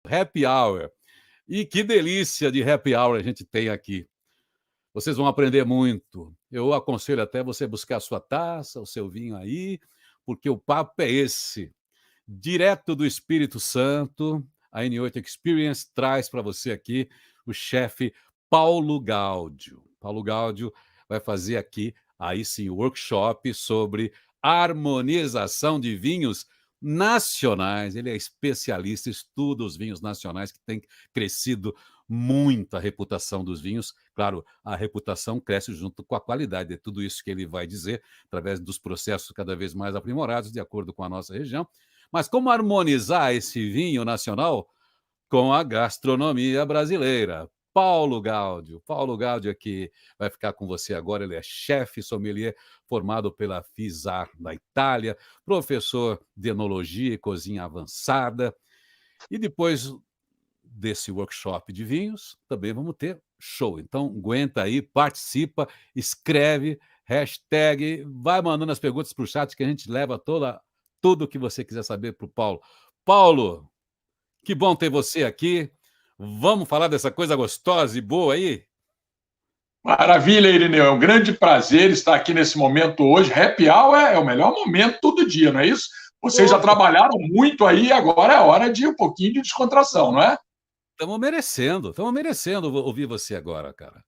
Happy Hour. E que delícia de happy hour a gente tem aqui. Vocês vão aprender muito. Eu aconselho até você buscar a sua taça, o seu vinho aí, porque o papo é esse. Direto do Espírito Santo, a N8 Experience traz para você aqui o chefe Paulo Gáudio. Paulo Gáudio vai fazer aqui, aí sim, o workshop sobre harmonização de vinhos nacionais. Ele é especialista, estuda os vinhos nacionais, que tem crescido muito a reputação dos vinhos. Claro, a reputação cresce junto com a qualidade. É tudo isso que ele vai dizer, através dos processos cada vez mais aprimorados, de acordo com a nossa região. Mas como harmonizar esse vinho nacional com a gastronomia brasileira? Paulo Gáudio aqui vai ficar com você agora. Ele é chefe sommelier formado pela FISAR da Itália, professor de enologia e cozinha avançada. E depois desse workshop de vinhos, também vamos ter show. Então, aguenta aí, participa, escreve, hashtag, vai mandando as perguntas para o chat que a gente leva tudo o que você quiser saber para o Paulo. Paulo, que bom ter você aqui. Vamos falar dessa coisa gostosa e boa aí? Maravilha, Irineu. É um grande prazer estar aqui nesse momento hoje. Happy Hour é o melhor momento todo dia, não é isso? Vocês já trabalharam muito aí, agora é hora de um pouquinho de descontração, não é? Estamos merecendo ouvir você agora, cara.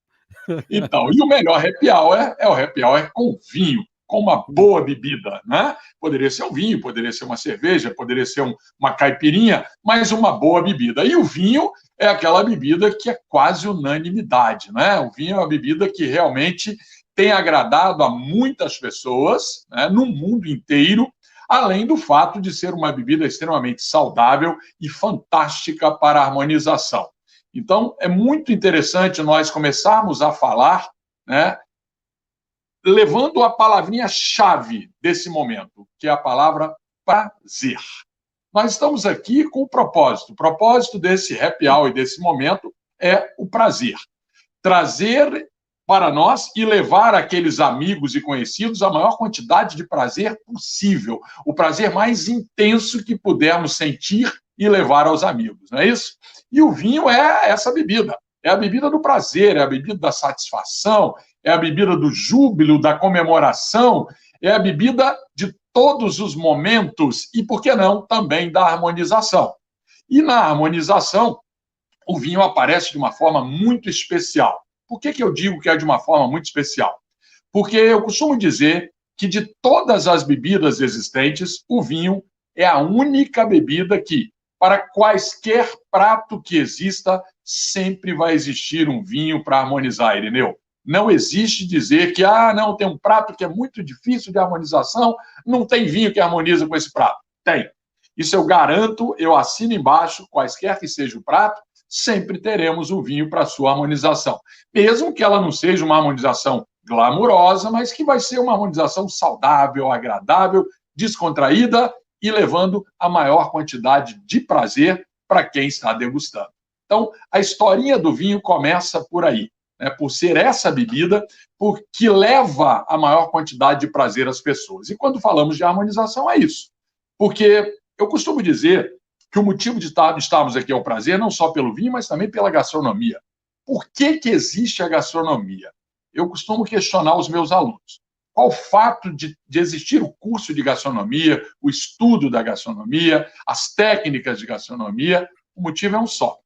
Então, e o melhor happy hour é o happy hour com vinho, com uma boa bebida, né? Poderia ser um vinho, poderia ser uma cerveja, poderia ser uma caipirinha, mas uma boa bebida. E o vinho é aquela bebida que é quase unanimidade, né? O vinho é uma bebida que realmente tem agradado a muitas pessoas, né, no mundo inteiro, além do fato de ser uma bebida extremamente saudável e fantástica para a harmonização. Então, é muito interessante nós começarmos a falar, né, levando a palavrinha-chave desse momento, que é a palavra prazer. Nós estamos aqui com o propósito. O propósito desse happy hour e desse momento é o prazer. Trazer para nós e levar aqueles amigos e conhecidos a maior quantidade de prazer possível. O prazer mais intenso que pudermos sentir e levar aos amigos, não é isso? E o vinho é essa bebida. É a bebida do prazer, é a bebida da satisfação, é a bebida do júbilo, da comemoração, é a bebida de todos os momentos e, por que não, também da harmonização. E na harmonização, o vinho aparece de uma forma muito especial. Por que eu digo que é de uma forma muito especial? Porque eu costumo dizer que de todas as bebidas existentes, o vinho é a única bebida que, para quaisquer prato que exista, sempre vai existir um vinho para harmonizar, Irineu. Não existe dizer que, não, tem um prato que é muito difícil de harmonização, não tem vinho que harmoniza com esse prato. Tem. Isso eu garanto, eu assino embaixo, quaisquer que seja o prato, sempre teremos um vinho para sua harmonização. Mesmo que ela não seja uma harmonização glamurosa, mas que vai ser uma harmonização saudável, agradável, descontraída e levando a maior quantidade de prazer para quem está degustando. Então, a historinha do vinho começa por aí, né, por ser essa bebida que leva a maior quantidade de prazer às pessoas. E quando falamos de harmonização, é isso. Porque eu costumo dizer que o motivo de estarmos aqui é o prazer, não só pelo vinho, mas também pela gastronomia. Por que existe a gastronomia? Eu costumo questionar os meus alunos. Qual o fato de existir o curso de gastronomia, o estudo da gastronomia, as técnicas de gastronomia? O motivo é um só.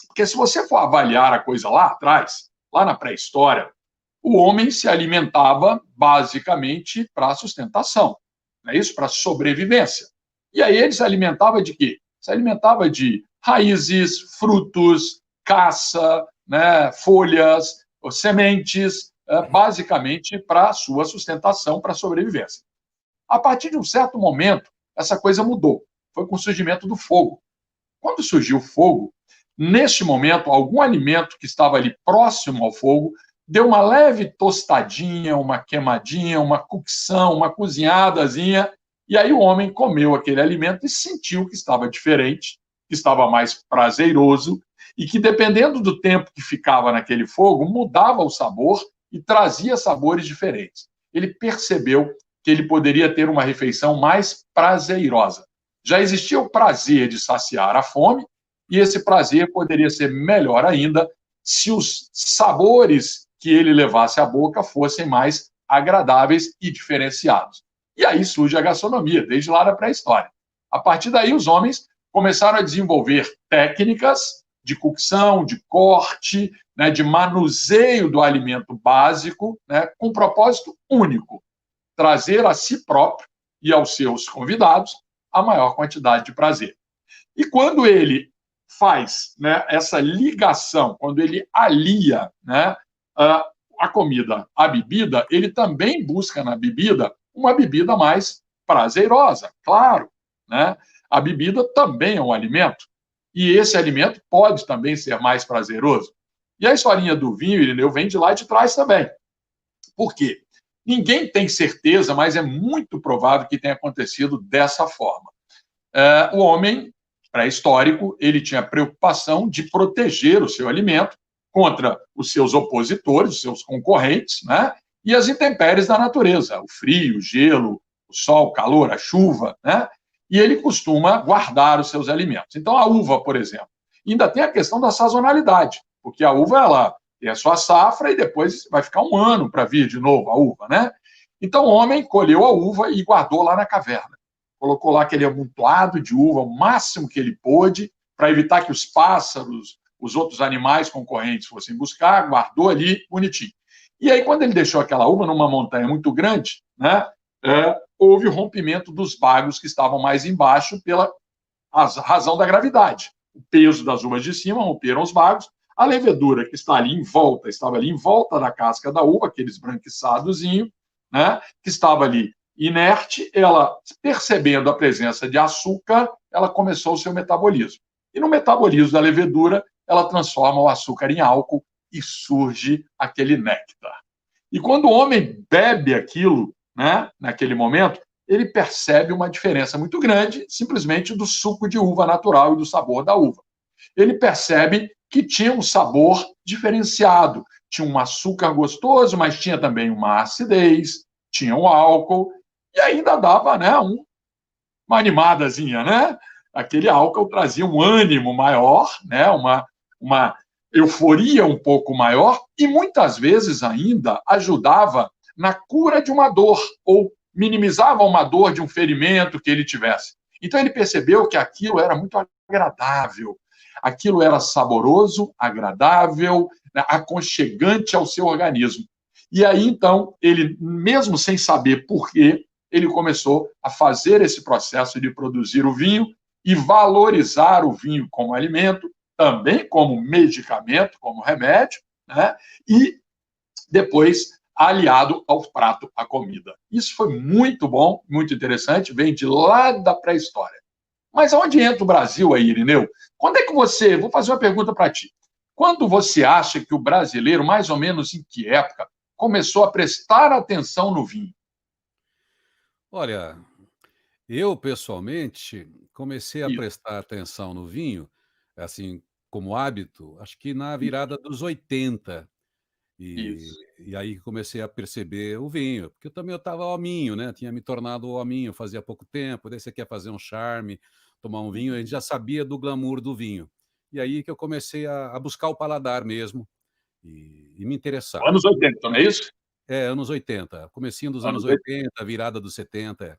Porque se você for avaliar a coisa lá atrás, lá na pré-história, o homem se alimentava basicamente para sustentação, não é isso? Para sobrevivência. E aí ele se alimentava de quê? Se alimentava de raízes, frutos, caça, né, folhas, sementes, basicamente para a sua sustentação, para a sobrevivência. A partir de um certo momento, essa coisa mudou. Foi com o surgimento do fogo. Quando surgiu o fogo, neste momento, algum alimento que estava ali próximo ao fogo deu uma leve tostadinha, uma queimadinha, uma cocção, uma cozinhadazinha, e aí o homem comeu aquele alimento e sentiu que estava diferente, que estava mais prazeroso, e que, dependendo do tempo que ficava naquele fogo, mudava o sabor e trazia sabores diferentes. Ele percebeu que ele poderia ter uma refeição mais prazerosa. Já existia o prazer de saciar a fome, e esse prazer poderia ser melhor ainda se os sabores que ele levasse à boca fossem mais agradáveis e diferenciados. E aí surge a gastronomia, desde lá da pré-história. A partir daí, os homens começaram a desenvolver técnicas de cocção, de corte, né, de manuseio do alimento básico, né, com um propósito único: trazer a si próprio e aos seus convidados a maior quantidade de prazer. E quando ele faz, né, essa ligação, quando ele alia, né, a comida à bebida, ele também busca na bebida uma bebida mais prazerosa, claro, né? A bebida também é um alimento, e esse alimento pode também ser mais prazeroso. E a historinha do vinho, Irineu, vem de lá de trás também. Por quê? Ninguém tem certeza, mas é muito provável que tenha acontecido dessa forma. O homem pré-histórico, ele tinha a preocupação de proteger o seu alimento contra os seus opositores, os seus concorrentes, né? E as intempéries da natureza, o frio, o gelo, o sol, o calor, a chuva, né? E ele costuma guardar os seus alimentos. Então, a uva, por exemplo, ainda tem a questão da sazonalidade, porque a uva, ela tem a sua safra e depois vai ficar um ano para vir de novo a uva, né? Então, o homem colheu a uva e guardou lá na caverna. Colocou lá aquele amontoado de uva, o máximo que ele pôde, para evitar que os pássaros, os outros animais concorrentes fossem buscar, guardou ali bonitinho. E aí, quando ele deixou aquela uva numa montanha muito grande, né, houve o rompimento dos bagos que estavam mais embaixo pela razão da gravidade. O peso das uvas de cima romperam os bagos, a levedura que está ali em volta, estava ali em volta da casca da uva, aquele esbranquiçadozinho, né, que estava ali inerte, ela, percebendo a presença de açúcar, ela começou o seu metabolismo. E no metabolismo da levedura, ela transforma o açúcar em álcool e surge aquele néctar. E quando o homem bebe aquilo, né, naquele momento, ele percebe uma diferença muito grande, simplesmente do suco de uva natural e do sabor da uva. Ele percebe que tinha um sabor diferenciado, tinha um açúcar gostoso, mas tinha também uma acidez, tinha um álcool, e ainda dava, né, uma animadazinha, né? Aquele álcool trazia um ânimo maior, né, uma euforia um pouco maior, e muitas vezes ainda ajudava na cura de uma dor, ou minimizava uma dor de um ferimento que ele tivesse. Então ele percebeu que aquilo era muito agradável, aquilo era saboroso, agradável, aconchegante ao seu organismo. E aí, então, ele, mesmo sem saber por quê, ele começou a fazer esse processo de produzir o vinho e valorizar o vinho como alimento, também como medicamento, como remédio, né? E depois aliado ao prato, à comida. Isso foi muito bom, muito interessante, vem de lá da pré-história. Mas onde entra o Brasil aí, Irineu? Quando é que você... Vou fazer uma pergunta para ti. Quando você acha que o brasileiro, mais ou menos em que época, começou a prestar atenção no vinho? Olha, eu pessoalmente comecei a Isso, prestar atenção no vinho, assim, como hábito, acho que na isso, virada dos 80. E isso. e aí comecei a perceber o vinho, porque eu estava hominho, né, tinha me tornado hominho fazia pouco tempo, daí você quer fazer um charme, tomar um vinho, a gente já sabia do glamour do vinho. E aí que eu comecei a buscar o paladar mesmo, e me interessar. Anos 80, não é isso? É, anos 80, comecinho dos anos Anos 80. 80, virada dos 70, é.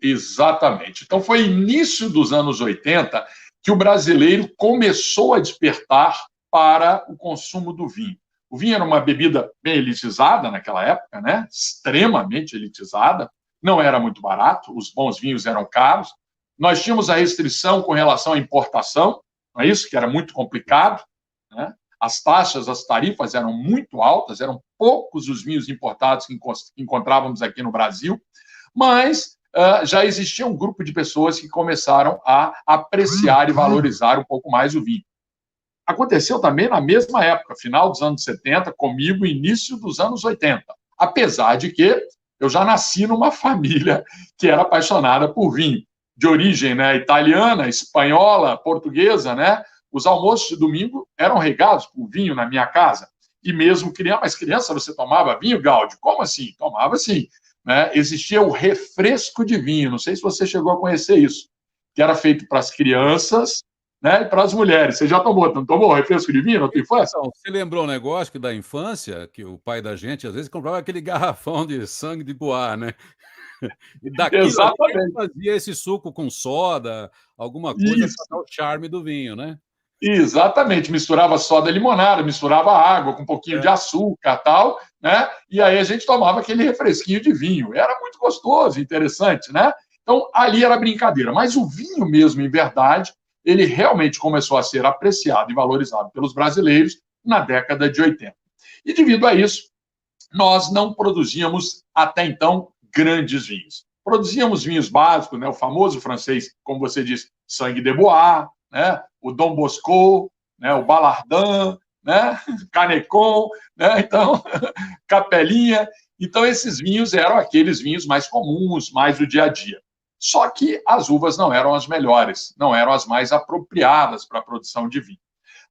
Exatamente. Então, foi início dos anos 80 que o brasileiro começou a despertar para o consumo do vinho. O vinho era uma bebida bem elitizada naquela época, né? Extremamente elitizada, não era muito barato, os bons vinhos eram caros. Nós tínhamos a restrição com relação à importação, não é isso? Que era muito complicado, né? As taxas, as tarifas eram muito altas, eram poucos os vinhos importados que encontrávamos aqui no Brasil, mas já existia um grupo de pessoas que começaram a apreciar e valorizar um pouco mais o vinho. Aconteceu também na mesma época, final dos anos 70, comigo, início dos anos 80. Apesar de que eu já nasci numa família que era apaixonada por vinho, de origem, né, italiana, espanhola, portuguesa, né? Os almoços de domingo eram regados por vinho na minha casa. E mesmo criança, mas criança você tomava vinho, Gáudio? Como assim? Tomava sim. Né? Existia o refresco de vinho, não sei se você chegou a conhecer isso, que era feito para as crianças, né? E para as mulheres. Você já tomou, não tomou refresco de vinho na tua infância? Então, você lembrou um negócio que da infância, que o pai da gente, às vezes, comprava aquele garrafão de sangue de Poá, né? E daquilo ali ele Exatamente. fazia esse suco com soda, alguma coisa para dar Isso. o charme do vinho, né? Exatamente, misturava soda limonada, misturava água com um pouquinho de É. açúcar tal, né? E aí a gente tomava aquele refresquinho de vinho. Era muito gostoso, interessante, né? Então ali era brincadeira. Mas o vinho mesmo, em verdade, ele realmente começou a ser apreciado e valorizado pelos brasileiros na década de 80. E devido a isso, nós não produzíamos até então grandes vinhos. Produzíamos vinhos básicos, né? O famoso francês, como você disse, Sangue de Bois, né? O Dom Bosco, né? O Balardin, né? Canecon, né? Então, Capelinha. Então, esses vinhos eram aqueles vinhos mais comuns, mais do dia a dia. Só que as uvas não eram as melhores, não eram as mais apropriadas para a produção de vinho.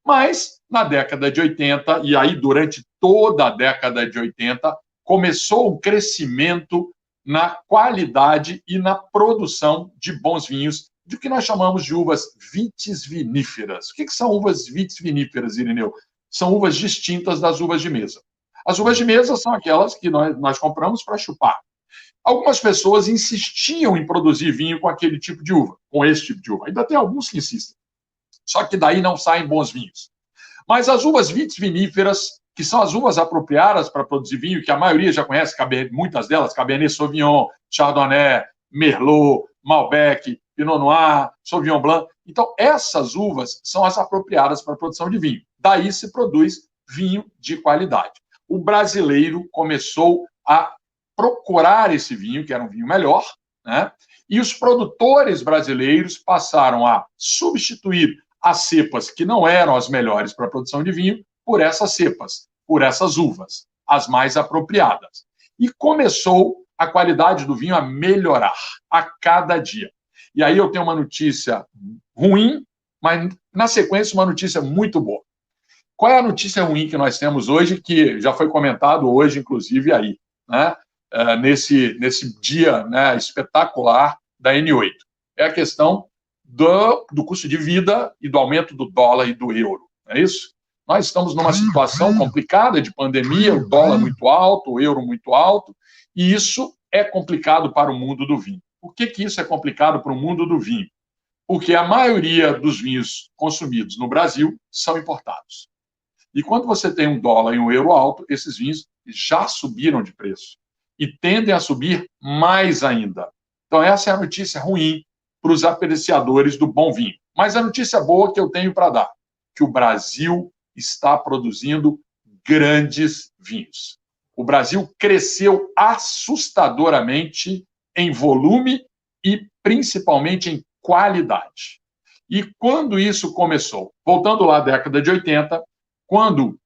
Mas, na década de 80, e aí durante toda a década de 80, começou um crescimento na qualidade e na produção de bons vinhos, de que nós chamamos de uvas vitis viníferas. O que são uvas vitis viníferas, Irineu? São uvas distintas das uvas de mesa. As uvas de mesa são aquelas que nós compramos para chupar. Algumas pessoas insistiam em produzir vinho com aquele tipo de uva, com esse tipo de uva. Ainda tem alguns que insistem. Só que daí não saem bons vinhos. Mas as uvas vitis viníferas, que são as uvas apropriadas para produzir vinho, que a maioria já conhece, muitas delas, Cabernet Sauvignon, Chardonnay, Merlot, Malbec, Pinot Noir, Sauvignon Blanc. Então, essas uvas são as apropriadas para a produção de vinho. Daí se produz vinho de qualidade. O brasileiro começou a procurar esse vinho, que era um vinho melhor, né? E os produtores brasileiros passaram a substituir as cepas que não eram as melhores para a produção de vinho por essas cepas, por essas uvas, as mais apropriadas. E começou a qualidade do vinho a melhorar a cada dia. E aí eu tenho uma notícia ruim, mas na sequência uma notícia muito boa. Qual é a notícia ruim que nós temos hoje, que já foi comentado hoje, inclusive, aí, né? Nesse dia, né, espetacular da N8? É a questão do custo de vida e do aumento do dólar e do euro, não é isso? Nós estamos numa situação complicada de pandemia, o dólar muito alto, o euro muito alto, e isso é complicado para o mundo do vinho. Por que isso é complicado para o mundo do vinho? Porque a maioria dos vinhos consumidos no Brasil são importados. E quando você tem um dólar e um euro alto, esses vinhos já subiram de preço e tendem a subir mais ainda. Então, essa é a notícia ruim para os apreciadores do bom vinho. Mas a notícia boa que eu tenho para dar, que o Brasil está produzindo grandes vinhos. O Brasil cresceu assustadoramente em volume e principalmente em qualidade. E quando isso começou? Voltando lá à década de 80, quando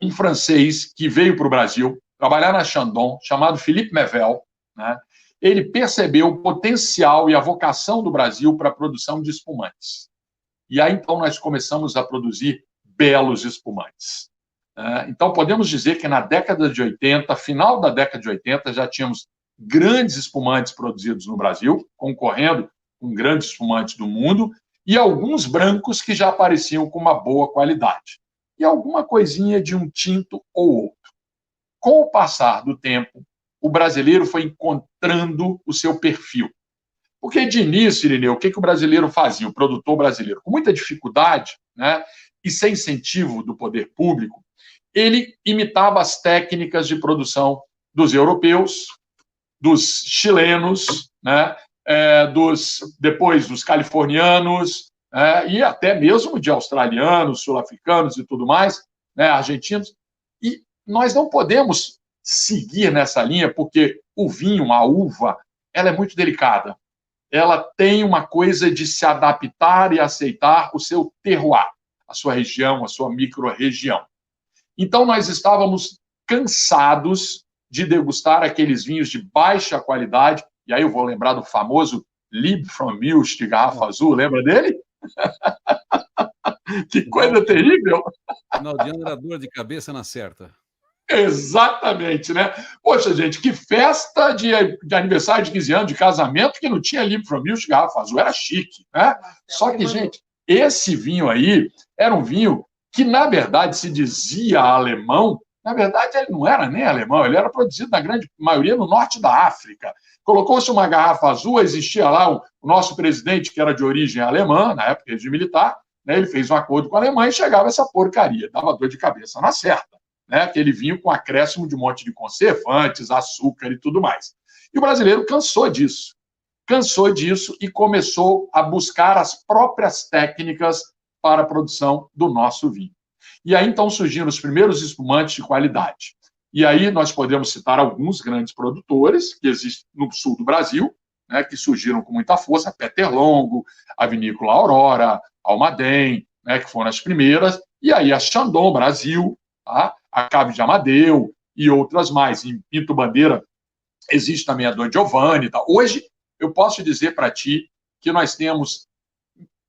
um francês que veio para o Brasil trabalhar na Chandon, chamado Philippe Mevel, né, ele percebeu o potencial e a vocação do Brasil para a produção de espumantes. E aí, então, nós começamos a produzir belos espumantes. Então, podemos dizer que na década de 80, final da década de 80, já tínhamos grandes espumantes produzidos no Brasil, concorrendo com grandes espumantes do mundo, e alguns brancos que já apareciam com uma boa qualidade. E alguma coisinha de um tinto ou outro. Com o passar do tempo, o brasileiro foi encontrando o seu perfil. Porque de início, Irineu, o que o brasileiro fazia, o produtor brasileiro? Com muita dificuldade, né, e sem incentivo do poder público, ele imitava as técnicas de produção dos europeus, dos chilenos, né, depois dos californianos, e até mesmo de australianos, sul-africanos e tudo mais, né, argentinos. E nós não podemos seguir nessa linha, porque o vinho, a uva, ela é muito delicada. Ela tem uma coisa de se adaptar e aceitar o seu terroir, a sua região, a sua micro-região. Então, nós estávamos cansados de degustar aqueles vinhos de baixa qualidade, e aí eu vou lembrar do famoso Lieb from Milch, de garrafa azul, lembra dele? Que coisa terrível! Final de ano era dor de cabeça na certa. Exatamente, né? Poxa, gente, que festa de aniversário de 15 anos, de casamento, que não tinha Lieb from Milch, garrafa azul, era chique, né? Só que, gente, esse vinho aí era um vinho que, na verdade, se dizia alemão. Na verdade, ele não era nem alemão, ele era produzido, na grande maioria, no norte da África. Colocou-se uma garrafa azul, existia lá o nosso presidente, que era de origem alemã, na época de militar, né, ele fez um acordo com a Alemanha e chegava essa porcaria, dava dor de cabeça na certa, né, aquele vinho com acréscimo de um monte de conservantes, açúcar e tudo mais. E o brasileiro cansou disso e começou a buscar as próprias técnicas para a produção do nosso vinho. E aí, então, surgiram os primeiros espumantes de qualidade. E aí nós podemos citar alguns grandes produtores que existem no sul do Brasil, né, que surgiram com muita força, a Peter Longo, a Vinícola Aurora, a Almaden, né, que foram as primeiras, e aí a Chandon Brasil, tá? A Cave de Amadeu e outras mais. Em Pinto Bandeira existe também a Don Giovanni. Tá? Hoje, eu posso dizer para ti que nós temos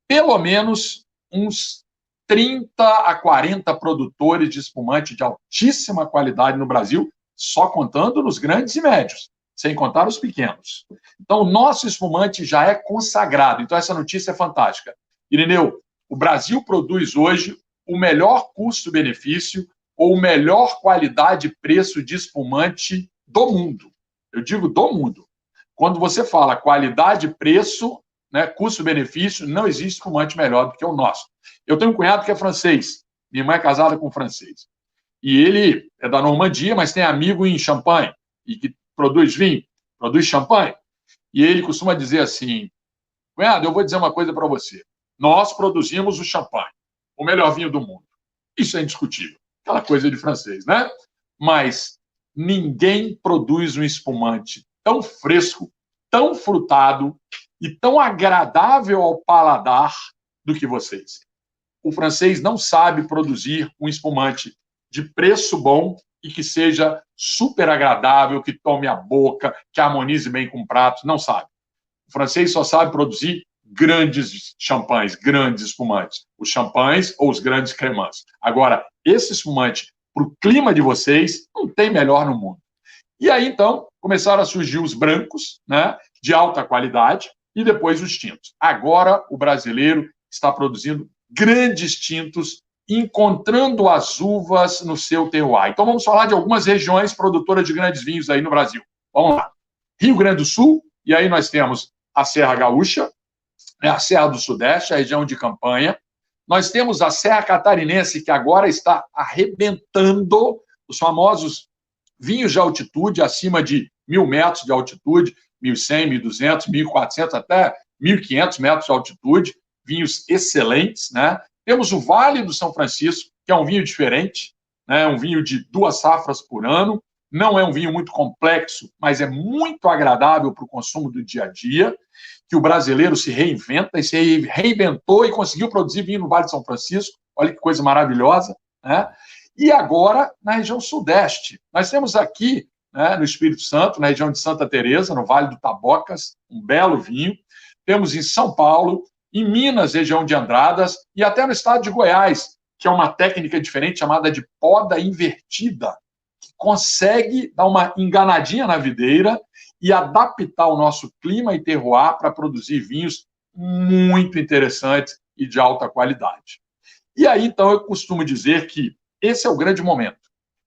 pelo menos uns 30 a 40 produtores de espumante de altíssima qualidade no Brasil, só contando nos grandes e médios, sem contar os pequenos. Então, o nosso espumante já é consagrado. Então, essa notícia é fantástica. Irineu, o Brasil produz hoje o melhor custo-benefício ou melhor qualidade-preço de espumante do mundo. Eu digo do mundo. Quando você fala qualidade-preço, né, custo-benefício, não existe espumante melhor do que o nosso. Eu tenho um cunhado que é francês, minha irmã é casada com um francês. E ele é da Normandia, mas tem amigo em Champagne, e que produz vinho, produz champanhe. E ele costuma dizer assim, cunhado, eu vou dizer uma coisa para você. Nós produzimos o champanhe, o melhor vinho do mundo. Isso é indiscutível. Aquela coisa de francês, né? Mas ninguém produz um espumante tão fresco, tão frutado e tão agradável ao paladar do que vocês. O francês não sabe produzir um espumante de preço bom e que seja super agradável, que tome a boca, que harmonize bem com o prato, não sabe. O francês só sabe produzir grandes champanhes, grandes espumantes. Os champanhes ou os grandes cremants. Agora, esse espumante, para o clima de vocês, não tem melhor no mundo. E aí, então, começaram a surgir os brancos, né, de alta qualidade, e depois os tintos. Agora, o brasileiro está produzindo grandes tintos, encontrando as uvas no seu terroir. Então, vamos falar de algumas regiões produtoras de grandes vinhos aí no Brasil. Vamos lá. Rio Grande do Sul, e aí nós temos a Serra Gaúcha, a Serra do Sudeste, a região de Campanha. Nós temos a Serra Catarinense, que agora está arrebentando os famosos vinhos de altitude, acima de 1.000 metros de altitude, 1.100, 1.200, 1.400, até 1.500 metros de altitude, vinhos excelentes, né? Temos o Vale do São Francisco, que é um vinho diferente, né? Um vinho de 2 safras por ano, não é um vinho muito complexo, mas é muito agradável para o consumo do dia a dia, que o brasileiro se reinventa e se reinventou e conseguiu produzir vinho no Vale de São Francisco, olha que coisa maravilhosa, né? E agora, na região sudeste, nós temos aqui, né, no Espírito Santo, na região de Santa Teresa, no Vale do Tabocas, um belo vinho. Temos em São Paulo, em Minas, região de Andradas, e até no estado de Goiás, que é uma técnica diferente chamada de poda invertida, que consegue dar uma enganadinha na videira e adaptar o nosso clima e terroir para produzir vinhos muito interessantes e de alta qualidade. E aí, então, eu costumo dizer que esse é o grande momento.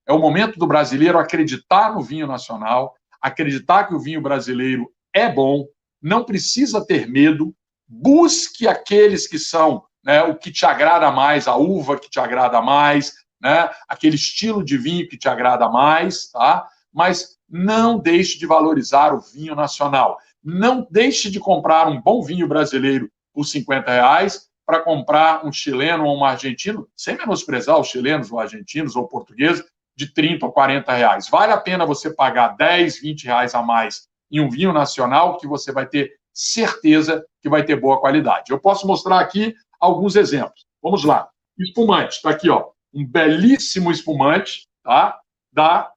É o momento do brasileiro acreditar no vinho nacional, acreditar que o vinho brasileiro é bom, não precisa ter medo, busque aqueles que são, né, o que te agrada mais, a uva que te agrada mais, né, aquele estilo de vinho que te agrada mais, tá? Mas não deixe de valorizar o vinho nacional. Não deixe de comprar um bom vinho brasileiro por R$50 para comprar um chileno ou um argentino, sem menosprezar os chilenos ou argentinos ou portugueses, de R$30 ou R$40. Vale a pena você pagar R$10, R$20 a mais em um vinho nacional que você vai ter certeza que vai ter boa qualidade. Eu posso mostrar aqui alguns exemplos. Vamos lá. Espumante. Está aqui, ó, um belíssimo espumante, tá? Da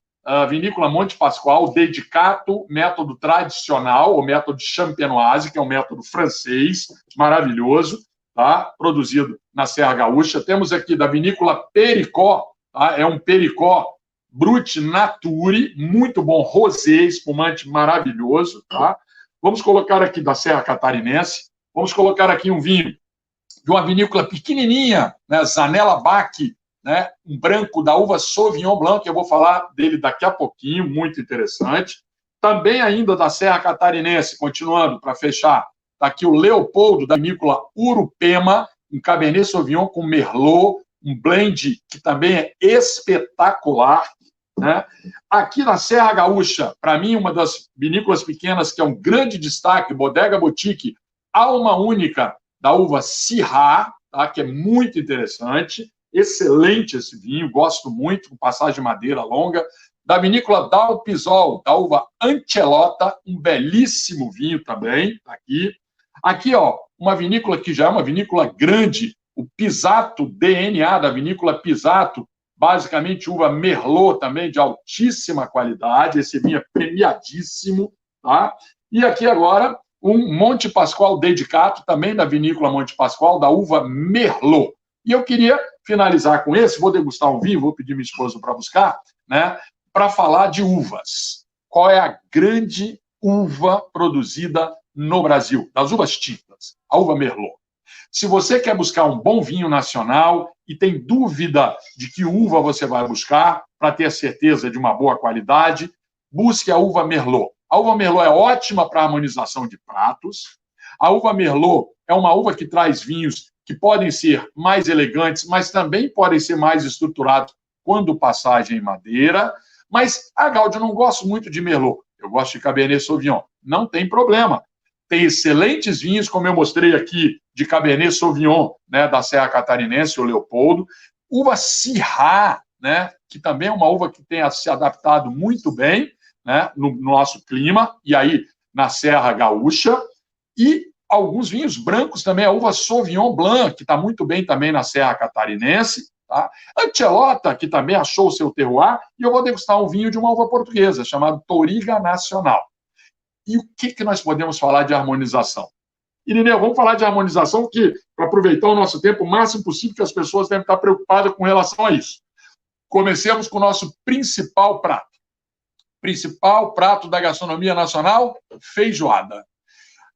Vinícola Monte Pascoal, Dedicato, método tradicional, ou método champenoise, que é um método francês, maravilhoso, tá? Produzido na Serra Gaúcha. Temos aqui da Vinícola Pericó, tá? É um Pericó Brut Nature, muito bom, rosé, espumante maravilhoso, tá? Vamos colocar aqui da Serra Catarinense, vamos colocar aqui um vinho de uma vinícola pequenininha, né, Zanella Bach, né, um branco da uva Sauvignon Blanc, que eu vou falar dele daqui a pouquinho, muito interessante. Também ainda da Serra Catarinense, continuando, para fechar, está aqui o Leopoldo, da vinícola Urupema, um Cabernet Sauvignon com Merlot, um blend que também é espetacular, né? Aqui na Serra Gaúcha, para mim, uma das vinícolas pequenas que é um grande destaque, Bodega Boutique, Alma Única, da uva Syrah, tá? Que é muito interessante. Excelente esse vinho, gosto muito, com passagem de madeira longa. Da vinícola Dalpisol, da uva Ancelota, um belíssimo vinho também, tá aqui. Aqui, ó, uma vinícola que já é uma vinícola grande, o Pisato DNA, da vinícola Pisato, basicamente uva Merlot também, de altíssima qualidade, esse vinho é premiadíssimo, tá? E aqui agora, um Monte Pascoal Dedicato, também da vinícola Monte Pascoal, da uva Merlot. E eu queria finalizar com esse, vou degustar um vinho, vou pedir minha esposa para buscar, né, para falar de uvas. Qual é a grande uva produzida no Brasil? Das uvas tintas, a uva Merlot. Se você quer buscar um bom vinho nacional e tem dúvida de que uva você vai buscar, para ter a certeza de uma boa qualidade, busque a uva Merlot. A uva Merlot é ótima para harmonização de pratos. A uva Merlot é uma uva que traz vinhos que podem ser mais elegantes, mas também podem ser mais estruturados quando passagem em madeira. Mas, Gáudio, eu não gosto muito de Merlot. Eu gosto de Cabernet Sauvignon. Não tem problema. Tem excelentes vinhos, como eu mostrei aqui, de Cabernet Sauvignon, né, da Serra Catarinense, o Leopoldo. Uva Syrah, né, que também é uma uva que tem se adaptado muito bem, né, no nosso clima, e aí na Serra Gaúcha. E alguns vinhos brancos também, a uva Sauvignon Blanc, que está muito bem também na Serra Catarinense. Tá? Ancelota, que também achou o seu terroir, e eu vou degustar um vinho de uma uva portuguesa, chamado Touriga Nacional. E o que nós podemos falar de harmonização? Irineu, vamos falar de harmonização, que para aproveitar o nosso tempo o máximo possível, que as pessoas devem estar preocupadas com relação a isso. Comecemos com o nosso principal prato. Principal prato da gastronomia nacional, feijoada.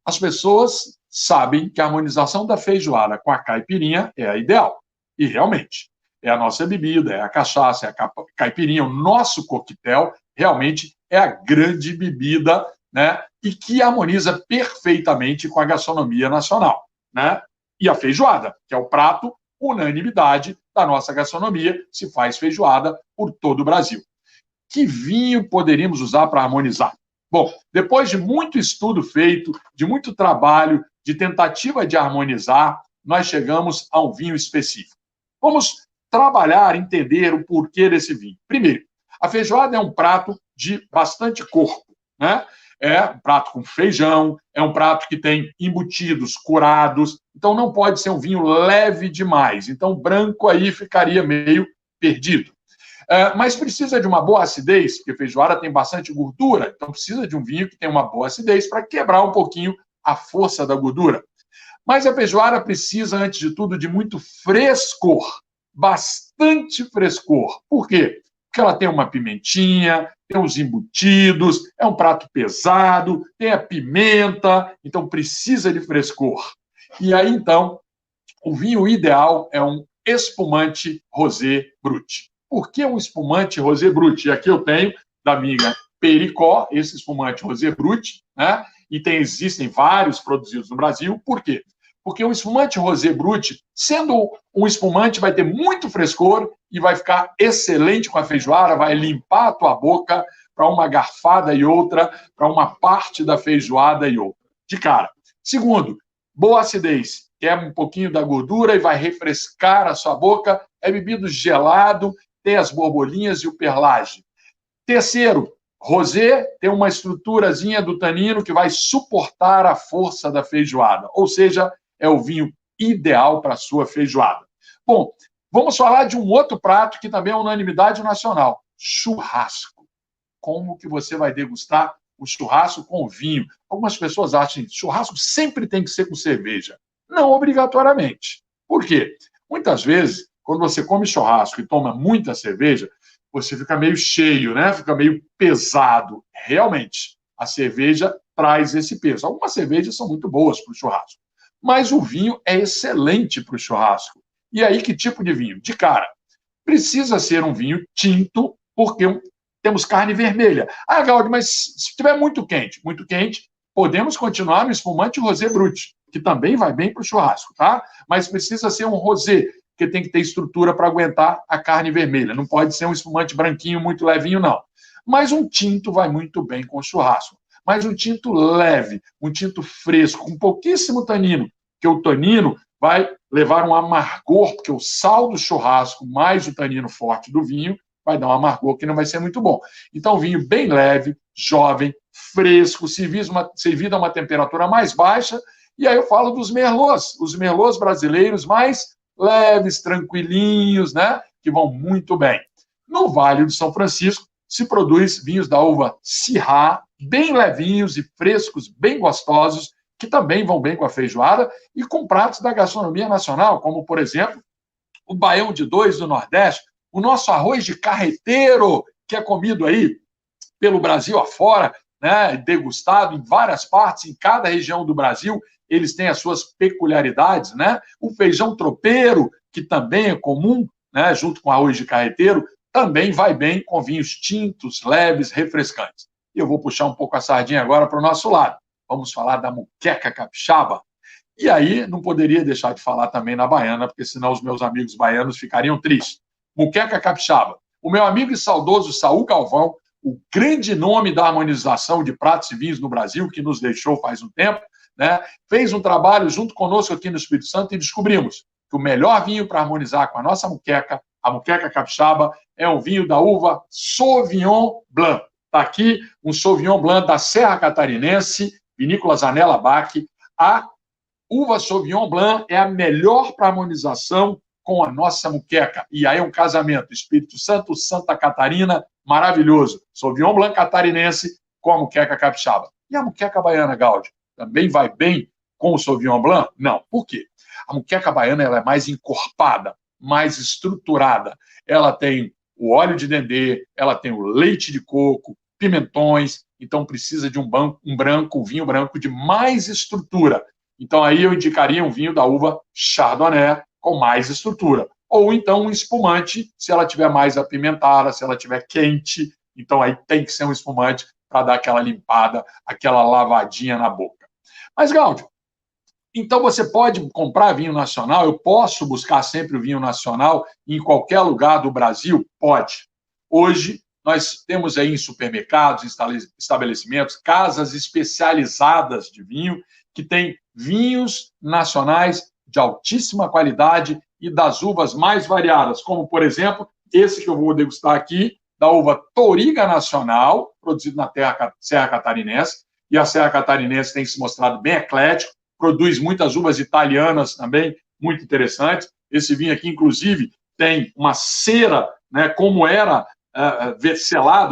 As pessoas sabem que a harmonização da feijoada com a caipirinha é a ideal. E realmente, é a nossa bebida, é a cachaça, é a caipirinha, o nosso coquetel, realmente é a grande bebida, né? E que harmoniza perfeitamente com a gastronomia nacional, né? E a feijoada, que é o prato unanimidade da nossa gastronomia, se faz feijoada por todo o Brasil. Que vinho poderíamos usar para harmonizar? Bom, depois de muito estudo feito, de muito trabalho, de tentativa de harmonizar, nós chegamos a um vinho específico. Vamos trabalhar, entender o porquê desse vinho. Primeiro, a feijoada é um prato de bastante corpo, né? É um prato com feijão, é um prato que tem embutidos curados, então não pode ser um vinho leve demais. Então, branco aí ficaria meio perdido. Mas precisa de uma boa acidez, porque feijoada tem bastante gordura, então precisa de um vinho que tenha uma boa acidez para quebrar um pouquinho a força da gordura. Mas a feijoada precisa, antes de tudo, de muito frescor, bastante frescor. Por quê? Porque ela tem uma pimentinha, tem os embutidos, é um prato pesado, tem a pimenta, então precisa de frescor. E aí, então, o vinho ideal é um espumante rosé brut. Por que um espumante rosé brut? E aqui eu tenho da minha Pericó, esse espumante rosé brut, né? E existem vários produzidos no Brasil. Por quê? Porque o espumante rosé brut, sendo um espumante, vai ter muito frescor e vai ficar excelente com a feijoada, vai limpar a tua boca para uma garfada e outra, para uma parte da feijoada e outra. De cara. Segundo, boa acidez. Quebra um pouquinho da gordura e vai refrescar a sua boca. É bebido gelado, tem as borbolinhas e o perlage. Terceiro, rosé tem uma estruturazinha do tanino que vai suportar a força da feijoada. Ou seja, é o vinho ideal para a sua feijoada. Bom, vamos falar de um outro prato que também é unanimidade nacional. Churrasco. Como que você vai degustar o churrasco com vinho? Algumas pessoas acham que churrasco sempre tem que ser com cerveja. Não obrigatoriamente. Por quê? Muitas vezes, quando você come churrasco e toma muita cerveja, você fica meio cheio, né? Fica meio pesado. Realmente, a cerveja traz esse peso. Algumas cervejas são muito boas para o churrasco. mas o vinho é excelente para o churrasco. E aí, que tipo de vinho? De cara, precisa ser um vinho tinto, porque temos carne vermelha. Ah, Gaudi, mas se estiver muito quente, podemos continuar no espumante rosé brut, que também vai bem para o churrasco, tá? Mas precisa ser um rosé, porque tem que ter estrutura para aguentar a carne vermelha. Não pode ser um espumante branquinho, muito levinho, não. Mas um tinto vai muito bem com o churrasco. Mas um tinto leve, um tinto fresco, com pouquíssimo tanino, que o tanino vai levar um amargor, porque o sal do churrasco mais o tanino forte do vinho vai dar um amargor que não vai ser muito bom. Então, vinho bem leve, jovem, fresco, servido a uma temperatura mais baixa. E aí eu falo dos merlots, os merlots brasileiros mais leves, tranquilinhos, né? Que vão muito bem. No Vale do São Francisco se produz vinhos da uva Syrah, bem levinhos e frescos, bem gostosos, que também vão bem com a feijoada e com pratos da gastronomia nacional, como, por exemplo, o baião de dois do Nordeste, o nosso arroz de carreteiro, que é comido aí pelo Brasil afora, né, degustado em várias partes, em cada região do Brasil, eles têm as suas peculiaridades, né? O feijão tropeiro, que também é comum, né, junto com arroz de carreteiro, também vai bem com vinhos tintos, leves, refrescantes. E eu vou puxar um pouco a sardinha agora para o nosso lado. Vamos falar da muqueca capixaba. E aí, não poderia deixar de falar também na baiana, porque senão os meus amigos baianos ficariam tristes. Muqueca capixaba. O meu amigo e saudoso Saul Galvão, o grande nome da harmonização de pratos e vinhos no Brasil, que nos deixou faz um tempo, né, fez um trabalho junto conosco aqui no Espírito Santo e descobrimos que o melhor vinho para harmonizar com a nossa muqueca, a muqueca capixaba, é um vinho da uva Sauvignon Blanc. Está aqui um Sauvignon Blanc da Serra Catarinense, Vinícola Zanella Bach. A uva Sauvignon Blanc é a melhor para harmonização com a nossa muqueca. E aí é um casamento Espírito Santo, Santa Catarina, maravilhoso. Sauvignon Blanc catarinense com a muqueca capixaba. E a muqueca baiana, Gaudi, também vai bem com o Sauvignon Blanc? Não. Por quê? A muqueca baiana ela é mais encorpada, mais estruturada. Ela tem o óleo de dendê, ela tem o leite de coco, pimentões, então precisa de um vinho branco de mais estrutura. Então aí eu indicaria um vinho da uva Chardonnay com mais estrutura. Ou então um espumante, se ela tiver mais apimentada, se ela tiver quente, então aí tem que ser um espumante para dar aquela limpada, aquela lavadinha na boca. Mas, Gáudio, então você pode comprar vinho nacional? Eu posso buscar sempre o vinho nacional em qualquer lugar do Brasil? Pode. Hoje, nós temos aí em supermercados, estabelecimentos, casas especializadas de vinho, que têm vinhos nacionais de altíssima qualidade e das uvas mais variadas, como, por exemplo, esse que eu vou degustar aqui, da uva Touriga Nacional, produzido na Serra Catarinense, e a Serra Catarinense tem se mostrado bem eclético, produz muitas uvas italianas também, muito interessantes. Esse vinho aqui, inclusive, tem uma cera, né, como era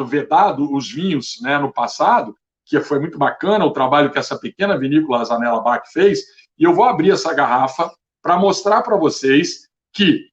vedado os vinhos, né, no passado, que foi muito bacana o trabalho que essa pequena vinícola Zanella Bach fez, e eu vou abrir essa garrafa para mostrar para vocês que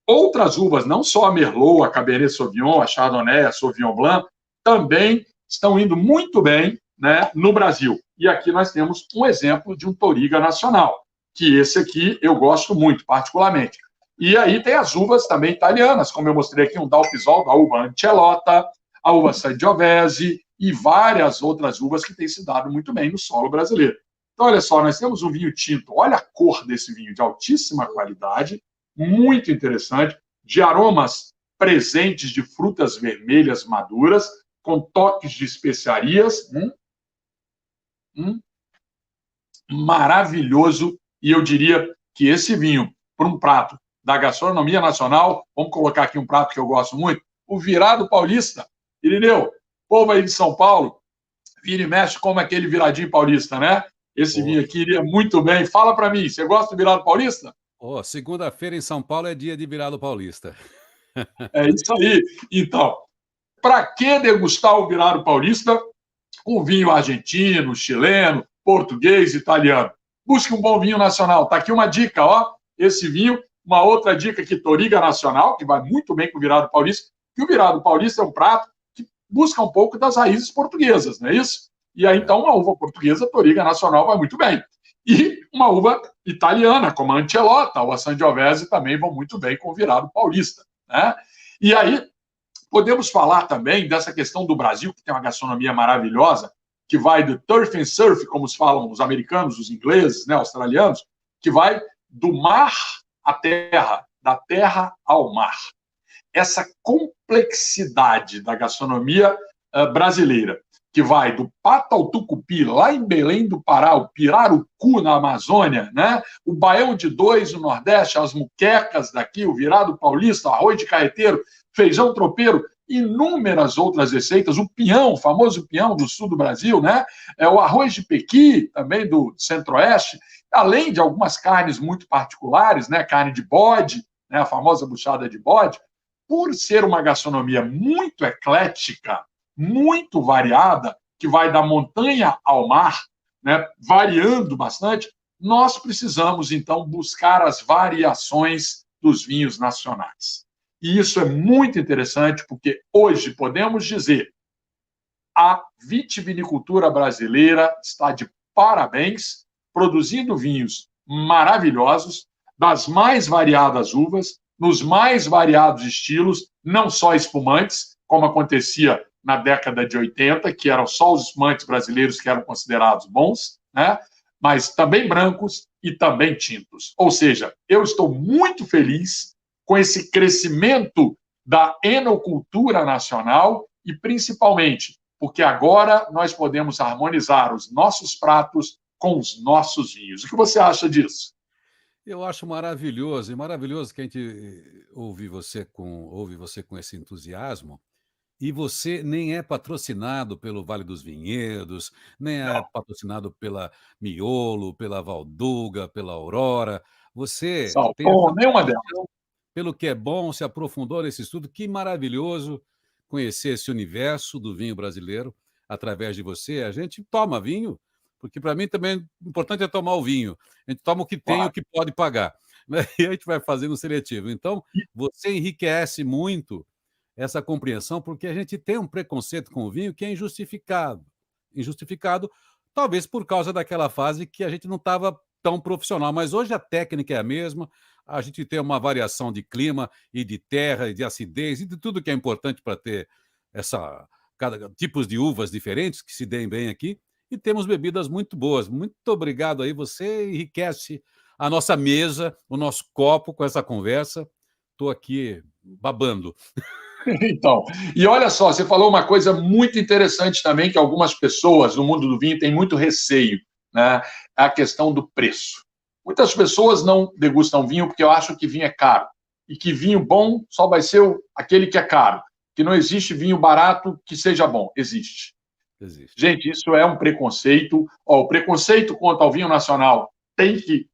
outras uvas, não só a Merlot, a Cabernet Sauvignon, a Chardonnay, a Sauvignon Blanc, também estão indo muito bem, né, no Brasil. E aqui nós temos um exemplo de um Touriga Nacional, que esse aqui eu gosto muito, particularmente. E aí tem as uvas também italianas, como eu mostrei aqui, um Dalpisol da uva Ancelotta, a uva Sangiovese e várias outras uvas que têm se dado muito bem no solo brasileiro. Então, olha só, nós temos um vinho tinto, olha a cor desse vinho, de altíssima qualidade, muito interessante, de aromas presentes de frutas vermelhas maduras, com toques de especiarias, maravilhoso, e eu diria que esse vinho, para um prato da gastronomia nacional, vamos colocar aqui um prato que eu gosto muito, o virado paulista. Irineu, povo aí de São Paulo, vira e mexe como aquele viradinho paulista, né? Esse vinho aqui iria muito bem. Fala para mim, você gosta do virado paulista? Segunda-feira em São Paulo é dia de virado paulista. É isso aí. Então, para que degustar o virado paulista com vinho argentino, chileno, português, italiano? Busque um bom vinho nacional. Está aqui uma dica, ó. Esse vinho, uma outra dica aqui, Touriga Nacional, que vai muito bem com o virado paulista, que o virado paulista é um prato que busca um pouco das raízes portuguesas, não é isso? E aí, então, uma uva portuguesa, Touriga Nacional, vai muito bem. E uma uva italiana, como a Ancelota ou a Sangiovese, também vão muito bem com o virado paulista, né? E aí, podemos falar também dessa questão do Brasil, que tem uma gastronomia maravilhosa, que vai do turf and surf, como se falam os americanos, os ingleses, né, australianos, que vai do mar à terra, da terra ao mar. Essa complexidade da gastronomia brasileira, que vai do pato ao tucupi, lá em Belém do Pará, o pirarucu na Amazônia, né? O baião de dois no Nordeste, as muquecas daqui, o virado paulista, o arroz de carreteiro, feijão tropeiro, inúmeras outras receitas, o pinhão, o famoso pinhão do sul do Brasil, né? O arroz de pequi, também do centro-oeste, além de algumas carnes muito particulares, né? Carne de bode, né? A famosa buchada de bode. Por ser uma gastronomia muito eclética, muito variada, que vai da montanha ao mar, né, variando bastante, nós precisamos, então, buscar as variações dos vinhos nacionais. E isso é muito interessante, porque hoje podemos dizer a vitivinicultura brasileira está de parabéns, produzindo vinhos maravilhosos, das mais variadas uvas, nos mais variados estilos, não só espumantes, como acontecia na década de 80, que eram só os espumantes brasileiros que eram considerados bons, né? Mas também brancos e também tintos. Ou seja, eu estou muito feliz com esse crescimento da enocultura nacional e, principalmente, porque agora nós podemos harmonizar os nossos pratos com os nossos vinhos. O que você acha disso? Eu acho maravilhoso, e maravilhoso que a gente ouve você com esse entusiasmo, e você nem é patrocinado pelo Vale dos Vinhedos, nem é Não, patrocinado pela Miolo, pela Valduga, pela Aurora. Você tem essa saltou nenhuma delas. paixão pelo que é bom, se aprofundou nesse estudo. Que maravilhoso conhecer esse universo do vinho brasileiro através de você. A gente toma vinho, porque para mim também o importante é tomar o vinho. A gente toma o que tem e o Claro. que pode pagar, né? E a gente vai fazendo seletivo. Então, você enriquece muito essa compreensão, porque a gente tem um preconceito com o vinho que é injustificado. Injustificado, talvez por causa daquela fase que a gente não estava tão profissional, mas hoje a técnica é a mesma, a gente tem uma variação de clima e de terra e de acidez e de tudo que é importante para ter tipos de uvas diferentes que se deem bem aqui, e temos bebidas muito boas. Muito obrigado aí, você enriquece a nossa mesa, o nosso copo com essa conversa. Estou aqui babando. Então, e olha só, você falou uma coisa muito interessante também, que algumas pessoas no mundo do vinho têm muito receio, né? A questão do preço. Muitas pessoas não degustam vinho porque eu acho que vinho é caro, e que vinho bom só vai ser aquele que é caro, que não existe vinho barato que seja bom. Existe. Existe. Gente, isso é um preconceito. Ó, o preconceito quanto ao vinho nacional tem que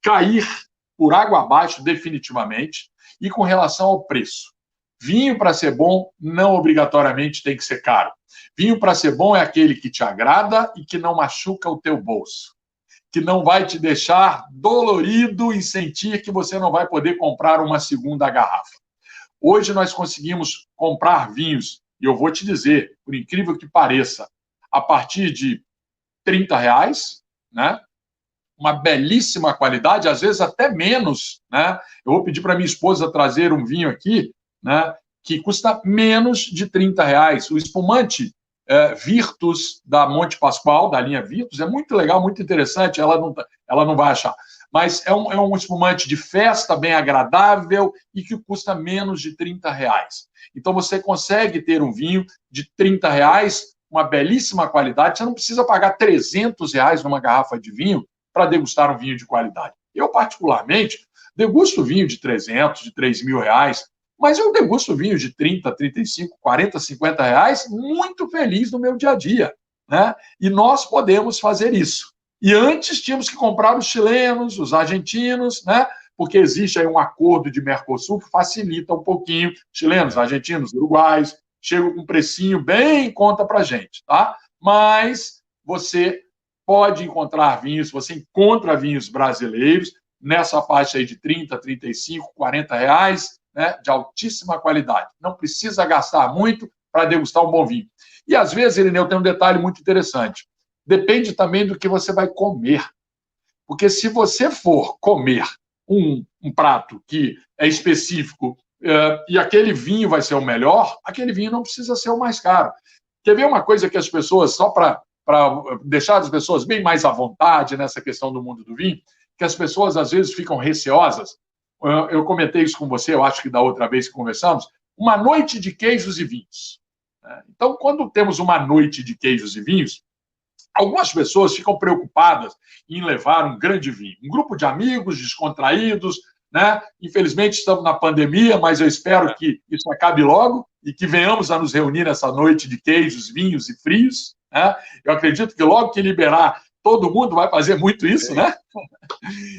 cair por água abaixo definitivamente, e com relação ao preço. Vinho, para ser bom, não obrigatoriamente tem que ser caro. Vinho, para ser bom, é aquele que te agrada e que não machuca o teu bolso, que não vai te deixar dolorido em sentir que você não vai poder comprar uma segunda garrafa. Hoje nós conseguimos comprar vinhos, e eu vou te dizer, por incrível que pareça, a partir de R$ 30, né? Uma belíssima qualidade, às vezes até menos, né? Eu vou pedir para minha esposa trazer um vinho aqui, né, que custa menos de R$ 30. O espumante Virtus da Monte Pascoal, da linha Virtus, é muito legal, muito interessante, ela não vai achar. Mas é um espumante de festa, bem agradável e que custa menos de R$ 30. Então você consegue ter um vinho de R$ 30, uma belíssima qualidade, você não precisa pagar R$ 300 numa garrafa de vinho para degustar um vinho de qualidade. Eu, particularmente, degusto vinho de 300, de R$ 3.000, mas eu degusto vinhos de 30, 35, 40, R$ 50 muito feliz no meu dia a dia, né? E nós podemos fazer isso. E antes tínhamos que comprar os chilenos, os argentinos, né? Porque existe aí um acordo de Mercosul que facilita um pouquinho. Chilenos, argentinos, uruguaios, chegam com um precinho bem em conta para a gente, tá? Mas você pode encontrar vinhos, você encontra vinhos brasileiros nessa faixa aí de 30, 35, R$ 40, né, de altíssima qualidade. Não precisa gastar muito para degustar um bom vinho. E, às vezes, Irineu, tem um detalhe muito interessante. Depende também do que você vai comer. Porque se você for comer um prato que é específico e aquele vinho vai ser o melhor, aquele vinho não precisa ser o mais caro. Quer ver uma coisa que as pessoas, só para deixar as pessoas bem mais à vontade nessa questão do mundo do vinho, que as pessoas às vezes ficam receosas. Eu comentei isso com você, eu acho que da outra vez que conversamos, uma noite de queijos e vinhos. Então, quando temos uma noite de queijos e vinhos, algumas pessoas ficam preocupadas em levar um grande vinho. Um grupo de amigos descontraídos, né? Infelizmente estamos na pandemia, mas eu espero que isso acabe logo e que venhamos a nos reunir nessa noite de queijos, vinhos e frios. Né? Eu acredito que logo que liberar, todo mundo vai fazer muito isso, né?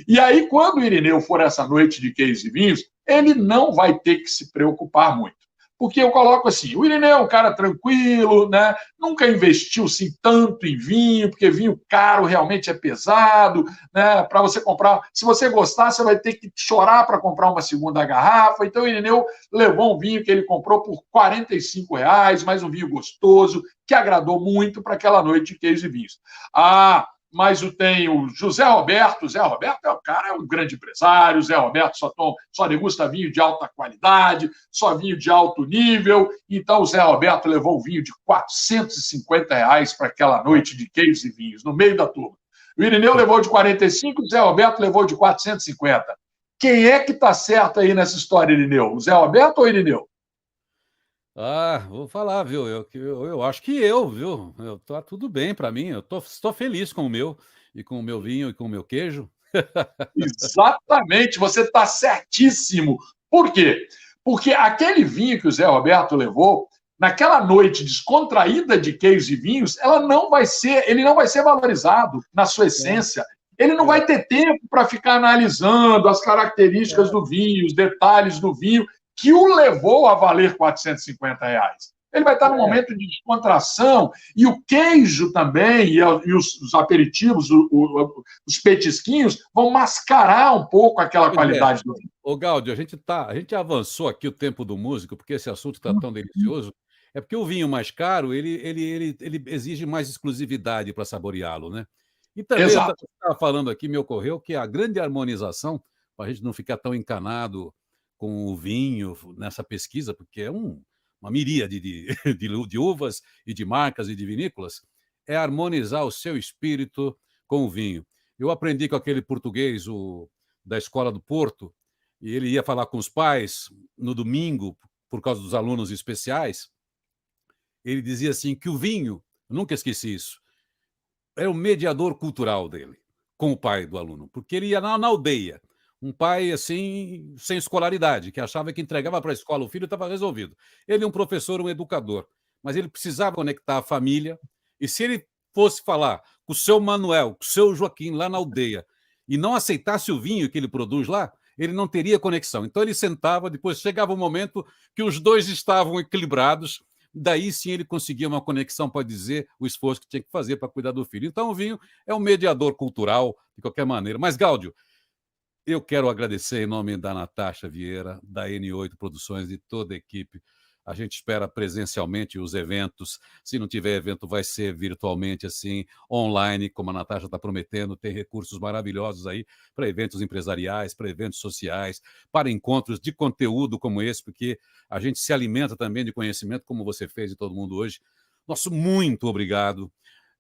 E aí, quando o Irineu for essa noite de queijos e vinhos, ele não vai ter que se preocupar muito. Porque eu coloco assim, o Irineu é um cara tranquilo, né? Nunca investiu assim, tanto em vinho, porque vinho caro realmente é pesado, né? Para você comprar, se você gostar, você vai ter que chorar para comprar uma segunda garrafa. Então o Irineu levou um vinho que ele comprou por R$ 45, mais um vinho gostoso, que agradou muito para aquela noite de queijos e vinhos. Ah, mas tem o José Roberto. O Zé Roberto é o cara, é um grande empresário. O Zé Roberto só degusta vinho de alta qualidade, só vinho de alto nível. Então, o Zé Roberto levou um vinho de R$ 450 para aquela noite de queijos e vinhos, no meio da turma. O Irineu levou de 45, o Zé Roberto levou de 450. Quem é que está certo aí nessa história, Irineu? O Zé Roberto ou o Irineu? Ah, vou falar, viu? Eu acho que eu, viu? Tá tudo bem para mim. Estou feliz com o meu, e com o meu vinho, e com o meu queijo. Exatamente, você está certíssimo. Por quê? Porque aquele vinho que o Zé Roberto levou, naquela noite descontraída de queijos e vinhos, ele não vai ser valorizado na sua essência. Ele não vai ter tempo para ficar analisando as características do vinho, os detalhes do vinho, que o levou a valer R$ 450. Ele vai estar num momento de descontração, e o queijo também, e os aperitivos, os petisquinhos, vão mascarar um pouco aquela Pois é. qualidade do vinho. Ô, Gáudio, a gente avançou aqui o tempo do músico, porque esse assunto está tão delicioso. É porque o vinho mais caro, ele exige mais exclusividade para saboreá-lo, né? E também eu Exato. estava falando aqui, me ocorreu que a grande harmonização, para a gente não ficar tão encanado com o vinho nessa pesquisa, porque é uma miríade de uvas e de marcas e de vinícolas, é harmonizar o seu espírito com o vinho. Eu aprendi com aquele português, da Escola do Porto, e ele ia falar com os pais no domingo, por causa dos alunos especiais. Ele dizia assim que o vinho, eu nunca esqueci isso, era o mediador cultural dele com o pai do aluno, porque ele ia na aldeia, um pai assim sem escolaridade, que achava que entregava para a escola o filho, estava resolvido. Ele é um professor, um educador, mas ele precisava conectar a família, e se ele fosse falar com o seu Manuel, com o seu Joaquim lá na aldeia, e não aceitasse o vinho que ele produz lá, ele não teria conexão. Então ele sentava, depois chegava um momento que os dois estavam equilibrados, daí sim ele conseguia uma conexão para dizer o esforço que tinha que fazer para cuidar do filho. Então o vinho é um mediador cultural, de qualquer maneira. Mas, Gáudio, eu quero agradecer em nome da Natasha Vieira, da N8 Produções e toda a equipe. A gente espera presencialmente os eventos. Se não tiver evento, vai ser virtualmente, assim, online, como a Natasha está prometendo. Tem recursos maravilhosos aí para eventos empresariais, para eventos sociais, para encontros de conteúdo como esse, porque a gente se alimenta também de conhecimento, como você fez e todo mundo hoje. Nosso muito obrigado.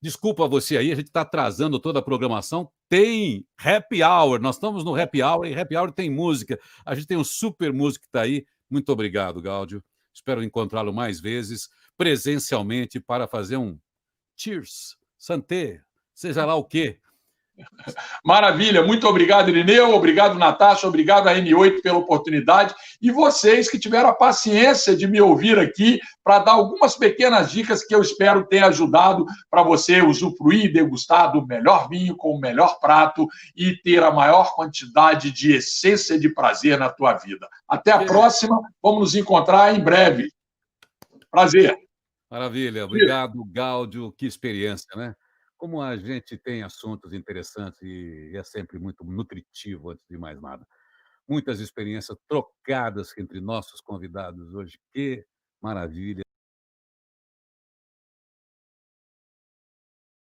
Desculpa você aí, a gente está atrasando toda a programação. Tem happy hour, nós estamos no happy hour, e happy hour tem música. A gente tem um super músico que está aí. Muito obrigado, Gáudio. Espero encontrá-lo mais vezes, presencialmente, para fazer um cheers, santé, seja lá o quê. Maravilha, muito obrigado, Irineu, obrigado, Natasha, obrigado a N8 pela oportunidade, e vocês que tiveram a paciência de me ouvir aqui para dar algumas pequenas dicas que eu espero ter ajudado para você usufruir e degustar do melhor vinho com o melhor prato e ter a maior quantidade de essência de prazer na tua vida. Até a próxima, vamos nos encontrar em breve. Prazer. Maravilha, obrigado, Gáudio, que experiência, né? Como a gente tem assuntos interessantes e é sempre muito nutritivo, antes de mais nada. Muitas experiências trocadas entre nossos convidados hoje, que maravilha!